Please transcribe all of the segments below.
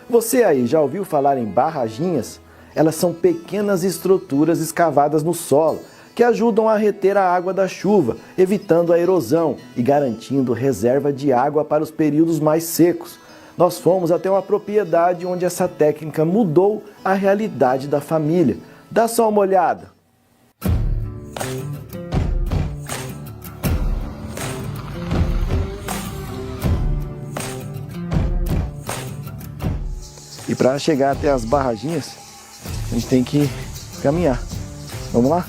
Você aí já ouviu falar em barraginhas? Elas são pequenas estruturas escavadas no solo que ajudam a reter a água da chuva, evitando a erosão e garantindo reserva de água para os períodos mais secos. Nós fomos até uma propriedade onde essa técnica mudou a realidade da família. Dá só uma olhada. E para chegar até as barraginhas, a gente tem que caminhar. Vamos lá?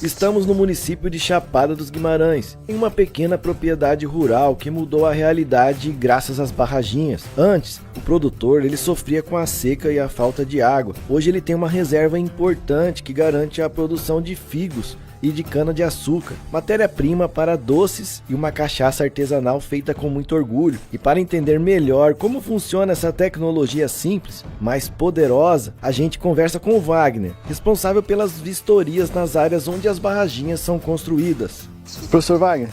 Estamos no município de Chapada dos Guimarães, em uma pequena propriedade rural que mudou a realidade graças às barraginhas. Antes, o produtor ele sofria com a seca e a falta de água. Hoje ele tem uma reserva importante que garante a produção de figos e de cana-de-açúcar, matéria-prima para doces e uma cachaça artesanal feita com muito orgulho. E para entender melhor como funciona essa tecnologia simples, mas poderosa, a gente conversa com o Wagner, responsável pelas vistorias nas áreas onde as barraginhas são construídas. Professor Wagner,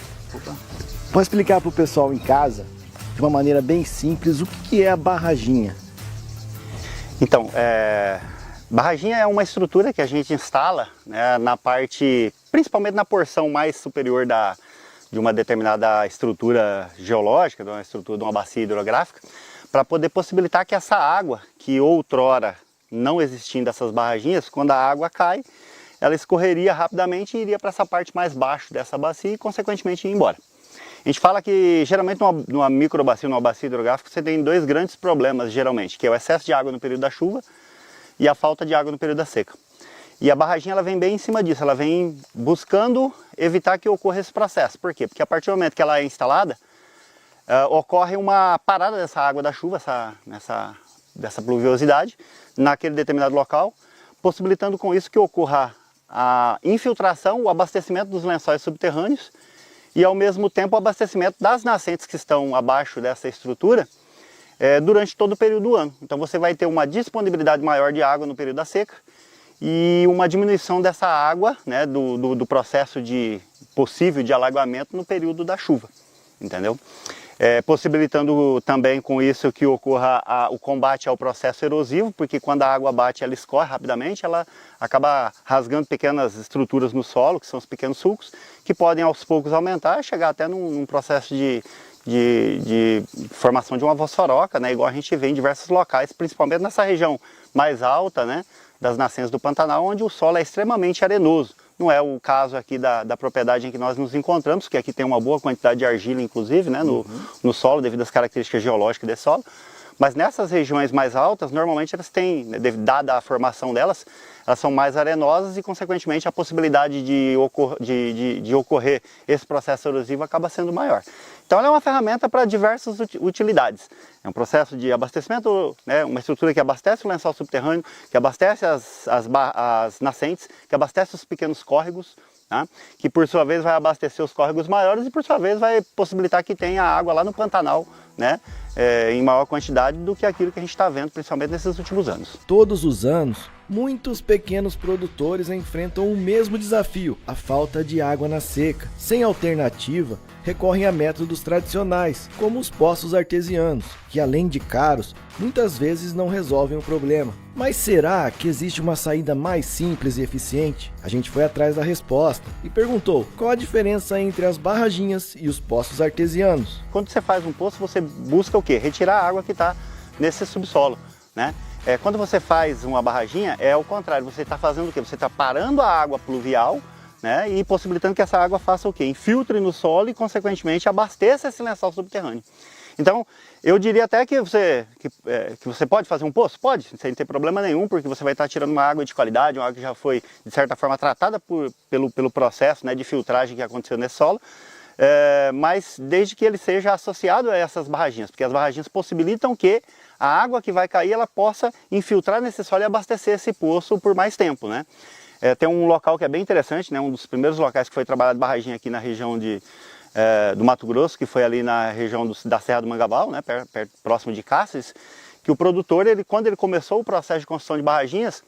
pode explicar para o pessoal em casa, de uma maneira bem simples, o que é a barraginha? Então, barraginha é uma estrutura que a gente instala, né, na parte, principalmente na porção mais superior de uma determinada estrutura geológica, de uma estrutura de uma bacia hidrográfica, para poder possibilitar que essa água, que outrora não existindo essas barraginhas, quando a água cai, ela escorreria rapidamente e iria para essa parte mais baixa dessa bacia e consequentemente ir embora. A gente fala que geralmente numa microbacia, numa bacia hidrográfica, você tem dois grandes problemas geralmente, que é o excesso de água no período da chuva e a falta de água no período da seca. E a barraginha ela vem bem em cima disso, ela vem buscando evitar que ocorra esse processo. Por quê? Porque a partir do momento que ela é instalada, ocorre uma parada dessa água da chuva, dessa pluviosidade, naquele determinado local, possibilitando com isso que ocorra a infiltração, o abastecimento dos lençóis subterrâneos e ao mesmo tempo o abastecimento das nascentes que estão abaixo dessa estrutura, durante todo o período do ano. Então você vai ter uma disponibilidade maior de água no período da seca e uma diminuição dessa água, né, do processo possível de alagamento no período da chuva, entendeu? Possibilitando também com isso que ocorra o combate ao processo erosivo, porque quando a água bate ela escorre rapidamente, ela acaba rasgando pequenas estruturas no solo, que são os pequenos sulcos, que podem aos poucos aumentar e chegar até num processo de formação de uma vossoroca, né, igual a gente vê em diversos locais, principalmente nessa região mais alta, né, das nascentes do Pantanal, onde o solo é extremamente arenoso. Não é o caso aqui da propriedade em que nós nos encontramos, porque aqui tem uma boa quantidade de argila, inclusive, né, no solo, devido às características geológicas desse solo. Mas nessas regiões mais altas, normalmente elas têm, dada a formação delas, elas são mais arenosas e, consequentemente, a possibilidade de ocorrer esse processo erosivo acaba sendo maior. Então, ela é uma ferramenta para diversas utilidades. É um processo de abastecimento, né, uma estrutura que abastece o lençol subterrâneo, que abastece as nascentes, que abastece os pequenos córregos, tá? Que por sua vez vai abastecer os córregos maiores e por sua vez vai possibilitar que tenha água lá no Pantanal, né, em maior quantidade do que aquilo que a gente está vendo, principalmente nesses últimos anos. Todos os anos, muitos pequenos produtores enfrentam o mesmo desafio, a falta de água na seca. Sem alternativa, recorrem a métodos tradicionais, como os poços artesianos, que além de caros, muitas vezes não resolvem o problema. Mas será que existe uma saída mais simples e eficiente? A gente foi atrás da resposta e perguntou qual a diferença entre as barraginhas e os poços artesianos. Quando você faz um poço, você busca o quê? Retirar a água que está nesse subsolo, né? Quando você faz uma barraginha, é o contrário, você está fazendo o quê? Você está parando a água pluvial, né, e possibilitando que essa água faça o quê? Infiltre no solo e, consequentemente, abasteça esse lençol subterrâneo. Então, eu diria até que você pode fazer um poço? Pode, sem ter problema nenhum, porque você vai estar tirando uma água de qualidade, uma água que já foi, de certa forma, tratada pelo processo, né, de filtragem que aconteceu nesse solo, mas desde que ele seja associado a essas barraginhas, porque as barraginhas possibilitam que a água que vai cair, ela possa infiltrar nesse solo e abastecer esse poço por mais tempo, né? Tem um local que é bem interessante, né, um dos primeiros locais que foi trabalhado barragem aqui na região do Mato Grosso, que foi ali na região da Serra do Mangabeal, né, próximo de Cáceres, que o produtor, quando ele começou o processo de construção de barraginhas,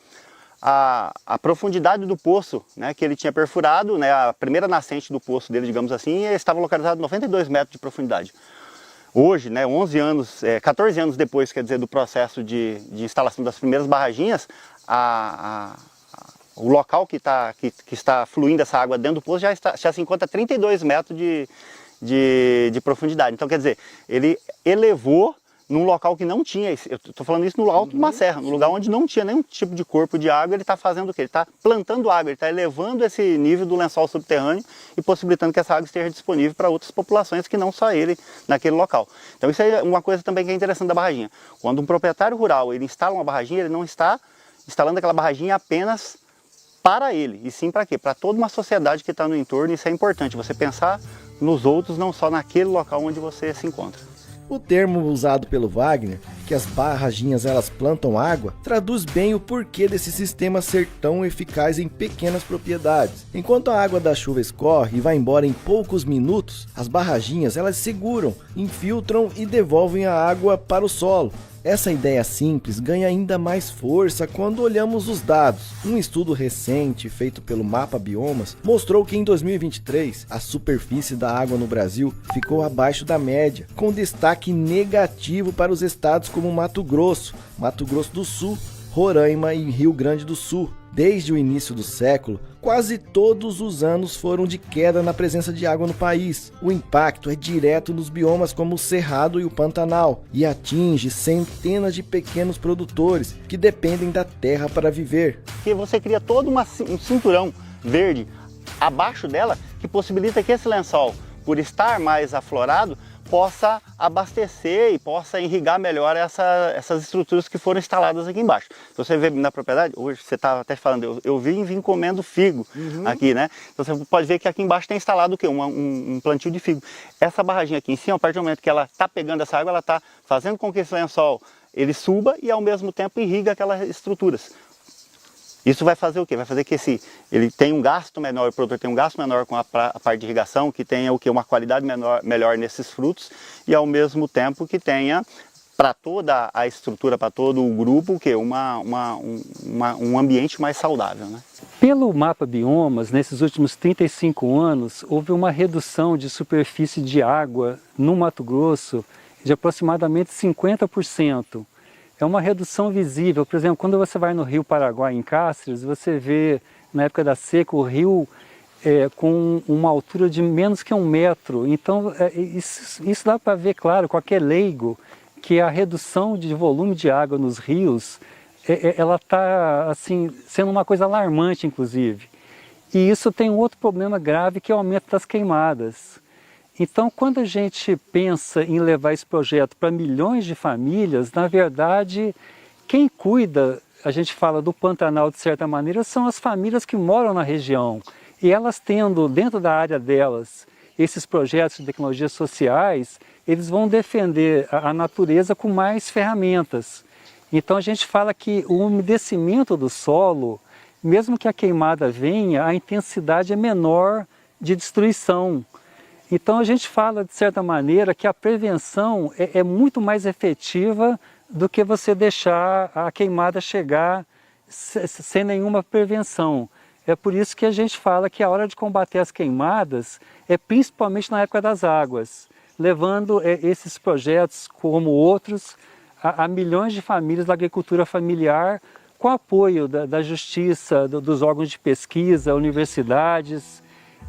a profundidade do poço, né, que ele tinha perfurado, né, a primeira nascente do poço dele, digamos assim, estava localizado a 92 metros de profundidade. Hoje, né, 14 anos depois, quer dizer, do processo de instalação das primeiras barraginhas, o local que está fluindo essa água dentro do poço já se encontra a 32 metros de profundidade. Então, quer dizer, ele elevou num local que não tinha, eu estou falando isso no alto de uma serra, no lugar onde não tinha nenhum tipo de corpo de água, ele está fazendo o quê? Ele está plantando água, ele está elevando esse nível do lençol subterrâneo e possibilitando que essa água esteja disponível para outras populações que não só ele naquele local. Então isso é uma coisa também que é interessante da barraginha. Quando um proprietário rural ele instala uma barraginha, ele não está instalando aquela barraginha apenas para ele, e sim para quê? Para toda uma sociedade que está no entorno. Isso é importante, você pensar nos outros, não só naquele local onde você se encontra. O termo usado pelo Wagner, que as barraginhas elas plantam água, traduz bem o porquê desse sistema ser tão eficaz em pequenas propriedades. Enquanto a água da chuva escorre e vai embora em poucos minutos, as barraginhas elas seguram, infiltram e devolvem a água para o solo. Essa ideia simples ganha ainda mais força quando olhamos os dados. Um estudo recente feito pelo Mapa Biomas mostrou que em 2023 a superfície da água no Brasil ficou abaixo da média, com destaque negativo para os estados como Mato Grosso do Sul, Roraima e Rio Grande do Sul. Desde o início do século, quase todos os anos foram de queda na presença de água no país. O impacto é direto nos biomas como o Cerrado e o Pantanal e atinge centenas de pequenos produtores que dependem da terra para viver. Que você cria todo um cinturão verde abaixo dela que possibilita que esse lençol, por estar mais aflorado, possa abastecer e possa irrigar melhor essas estruturas que foram instaladas aqui embaixo. Se você vê na propriedade, hoje você estava até falando, eu vim comendo figo aqui, né? Então você pode ver que aqui embaixo tem instalado o quê? Um plantio de figo. Essa barraginha aqui em cima, a partir do momento que ela está pegando essa água, ela está fazendo com que esse lençol ele suba e ao mesmo tempo irriga aquelas estruturas. Isso vai fazer o quê? Vai fazer que ele tenha um gasto menor, o produtor tenha um gasto menor com a parte de irrigação, que tenha o quê? Uma qualidade melhor nesses frutos e ao mesmo tempo que tenha para toda a estrutura, para todo o grupo, o quê? Um ambiente mais saudável, né? Pelo Mapa Biomas, nesses últimos 35 anos, houve uma redução de superfície de água no Mato Grosso de aproximadamente 50%. É uma redução visível. Por exemplo, quando você vai no Rio Paraguai, em Cáceres, você vê, na época da seca, o rio com uma altura de menos que 1 metro. Então, isso dá para ver, claro, qualquer leigo, que a redução de volume de água nos rios, ela está assim, sendo uma coisa alarmante, inclusive. E isso tem um outro problema grave, que é o aumento das queimadas. Então, quando a gente pensa em levar esse projeto para milhões de famílias, na verdade, quem cuida, a gente fala do Pantanal de certa maneira, são as famílias que moram na região. E elas tendo dentro da área delas esses projetos de tecnologias sociais, eles vão defender a natureza com mais ferramentas. Então a gente fala que o umedecimento do solo, mesmo que a queimada venha, a intensidade é menor de destruição. Então a gente fala, de certa maneira, que a prevenção é muito mais efetiva do que você deixar a queimada chegar sem nenhuma prevenção. É por isso que a gente fala que a hora de combater as queimadas é principalmente na época das águas, levando esses projetos, como outros, a milhões de famílias da agricultura familiar, com apoio da justiça, dos órgãos de pesquisa, universidades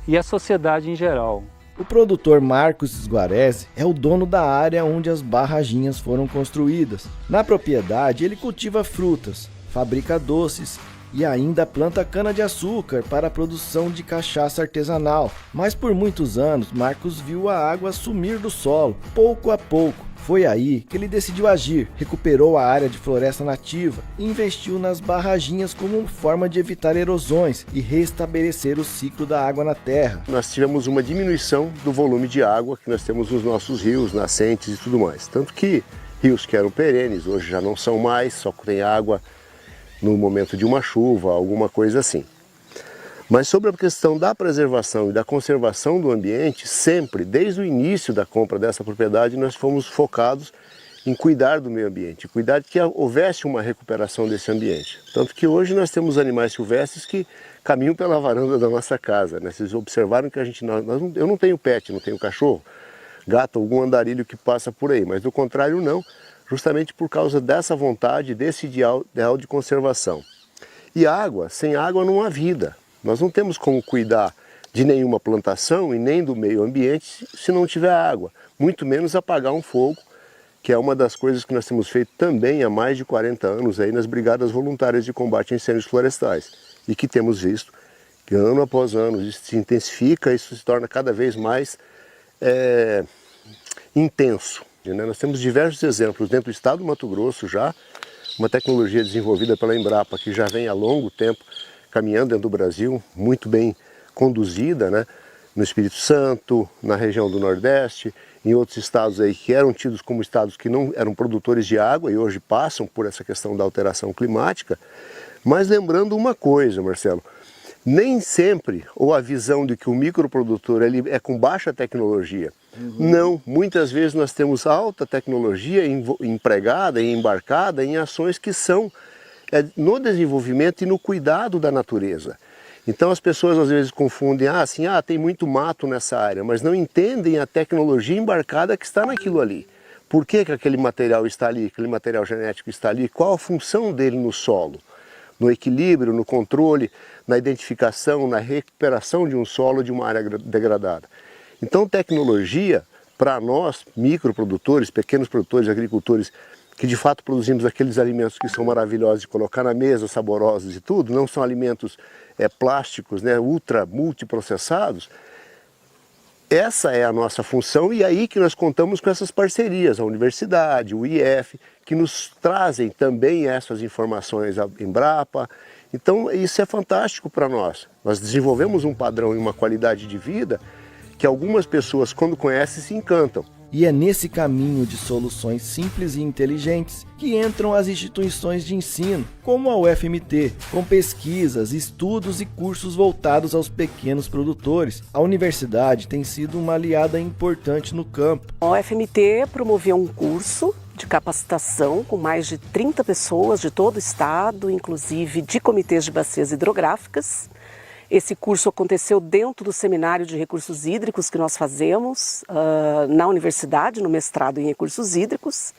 e a sociedade em geral. O produtor Marcos Sguarese é o dono da área onde as barraginhas foram construídas. Na propriedade, ele cultiva frutas, fabrica doces e ainda planta cana-de-açúcar para a produção de cachaça artesanal. Mas por muitos anos, Marcos viu a água sumir do solo, pouco a pouco. Foi aí que ele decidiu agir, recuperou a área de floresta nativa e investiu nas barraginhas como forma de evitar erosões e restabelecer o ciclo da água na terra. Nós tivemos uma diminuição do volume de água que nós temos nos nossos rios, nascentes e tudo mais. Tanto que rios que eram perenes, hoje já não são mais, só tem água no momento de uma chuva, alguma coisa assim. Mas sobre a questão da preservação e da conservação do ambiente, sempre, desde o início da compra dessa propriedade, nós fomos focados em cuidar do meio ambiente, cuidar de que houvesse uma recuperação desse ambiente. Tanto que hoje nós temos animais silvestres que caminham pela varanda da nossa casa, né? Vocês observaram que eu não tenho pet, não tenho cachorro, gato, algum andarilho que passa por aí, mas do contrário não, justamente por causa dessa vontade, desse ideal de conservação. E água, sem água não há vida. Nós não temos como cuidar de nenhuma plantação e nem do meio ambiente se não tiver água, muito menos apagar um fogo, que é uma das coisas que nós temos feito também há mais de 40 anos aí nas Brigadas Voluntárias de Combate a Incêndios Florestais. E que temos visto que ano após ano isso se intensifica, isso se torna cada vez mais intenso. Né? Nós temos diversos exemplos dentro do estado do Mato Grosso já, uma tecnologia desenvolvida pela Embrapa que já vem há longo tempo caminhando dentro do Brasil, muito bem conduzida, né? No Espírito Santo, na região do Nordeste, em outros estados aí que eram tidos como estados que não eram produtores de água e hoje passam por essa questão da alteração climática. Mas lembrando uma coisa, Marcelo, nem sempre, ou a visão de que o microprodutor ele é com baixa tecnologia. Não, muitas vezes nós temos alta tecnologia empregada e embarcada em ações que são no desenvolvimento e no cuidado da natureza. Então as pessoas às vezes confundem, tem muito mato nessa área, mas não entendem a tecnologia embarcada que está naquilo ali. Por que aquele material está ali, aquele material genético está ali, qual a função dele no solo? No equilíbrio, no controle, na identificação, na recuperação de um solo, de uma área degradada. Então tecnologia, para nós, microprodutores, pequenos produtores, agricultores, que de fato produzimos aqueles alimentos que são maravilhosos de colocar na mesa, saborosos e tudo, não são alimentos plásticos, né, multiprocessados. Essa é a nossa função e aí que nós contamos com essas parcerias, a universidade, o IF, que nos trazem também essas informações, a Embrapa. Então isso é fantástico para nós. Nós desenvolvemos um padrão e uma qualidade de vida que algumas pessoas, quando conhecem, se encantam. E é nesse caminho de soluções simples e inteligentes que entram as instituições de ensino, como a UFMT, com pesquisas, estudos e cursos voltados aos pequenos produtores. A universidade tem sido uma aliada importante no campo. A UFMT promoveu um curso de capacitação com mais de 30 pessoas de todo o estado, inclusive de comitês de bacias hidrográficas. Esse curso aconteceu dentro do seminário de recursos hídricos que nós fazemos na universidade, no mestrado em recursos hídricos.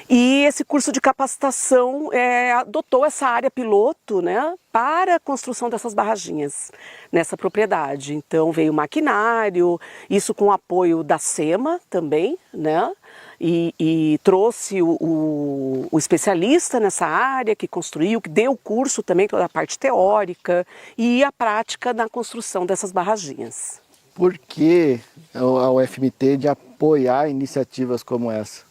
E esse curso de capacitação adotou essa área piloto, né, para a construção dessas barraginhas nessa propriedade. Então veio maquinário, isso com o apoio da SEMA também, né? E trouxe o especialista nessa área que construiu, que deu o curso também, toda a parte teórica e a prática na construção dessas barraginhas. Por que a UFMT de apoiar iniciativas como essa?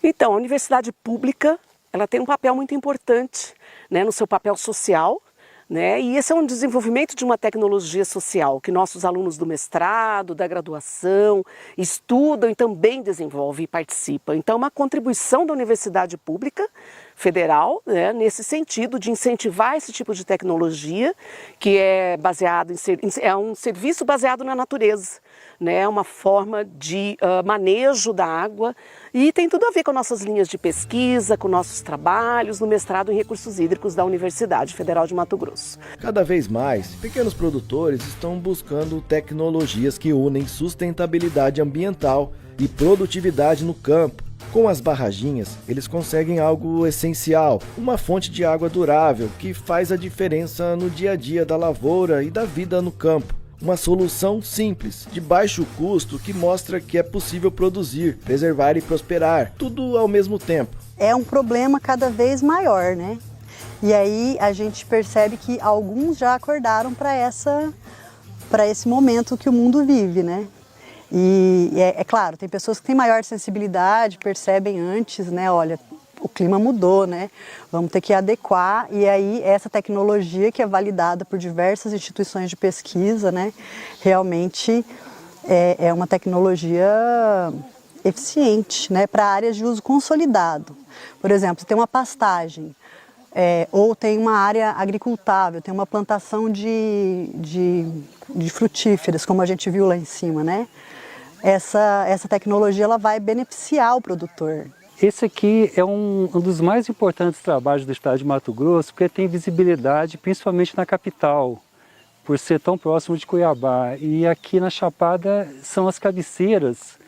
Então, a universidade pública ela tem um papel muito importante, né, no seu papel social, né, e esse é um desenvolvimento de uma tecnologia social que nossos alunos do mestrado, da graduação, estudam e também desenvolvem e participam. Então, uma contribuição da universidade pública federal, né, nesse sentido de incentivar esse tipo de tecnologia que é baseado é um serviço baseado na natureza, né, uma forma de manejo da água e tem tudo a ver com nossas linhas de pesquisa, com nossos trabalhos no mestrado em recursos hídricos da Universidade Federal de Mato Grosso. Cada vez mais, pequenos produtores estão buscando tecnologias que unem sustentabilidade ambiental e produtividade no campo. Com as barraginhas, eles conseguem algo essencial, uma fonte de água durável que faz a diferença no dia a dia da lavoura e da vida no campo. Uma solução simples, de baixo custo, que mostra que é possível produzir, preservar e prosperar, tudo ao mesmo tempo. É um problema cada vez maior, né? E aí a gente percebe que alguns já acordaram para esse momento que o mundo vive, né? E é claro, tem pessoas que têm maior sensibilidade, percebem antes, né? Olha, o clima mudou, né? Vamos ter que adequar e aí essa tecnologia que é validada por diversas instituições de pesquisa, né? Realmente é uma tecnologia eficiente, né? Para áreas de uso consolidado. Por exemplo, tem uma pastagem ou tem uma área agricultável, tem uma plantação de frutíferas, como a gente viu lá em cima, né? Essa tecnologia ela vai beneficiar o produtor. Esse aqui é um dos mais importantes trabalhos do estado de Mato Grosso, porque tem visibilidade principalmente na capital, por ser tão próximo de Cuiabá. E aqui na Chapada são as cabeceiras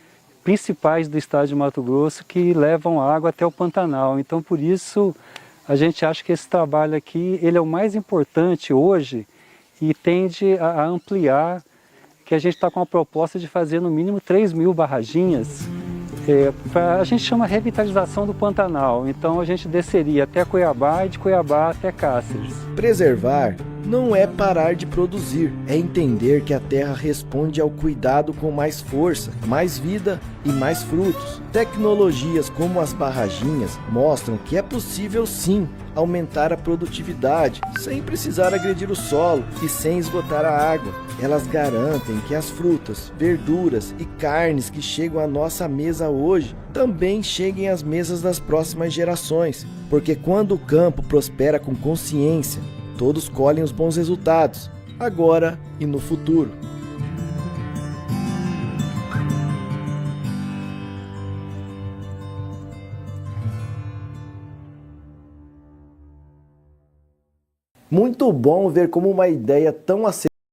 principais do estado de Mato Grosso que levam água até o Pantanal. Então, por isso, a gente acha que esse trabalho aqui ele é o mais importante hoje e tende a ampliar, que a gente está com a proposta de fazer no mínimo 3.000 barraginhas. A gente chama revitalização do Pantanal, então a gente desceria até Cuiabá e de Cuiabá até Cáceres. Preservar não é parar de produzir, é entender que a terra responde ao cuidado com mais força, mais vida e mais frutos. Tecnologias como as barraginhas mostram que é possível sim aumentar a produtividade sem precisar agredir o solo e sem esgotar a água. Elas garantem que as frutas, verduras e carnes que chegam à nossa mesa hoje também cheguem às mesas das próximas gerações, porque quando o campo prospera com consciência, todos colhem os bons resultados, agora e no futuro. Muito bom ver como uma ideia tão acessível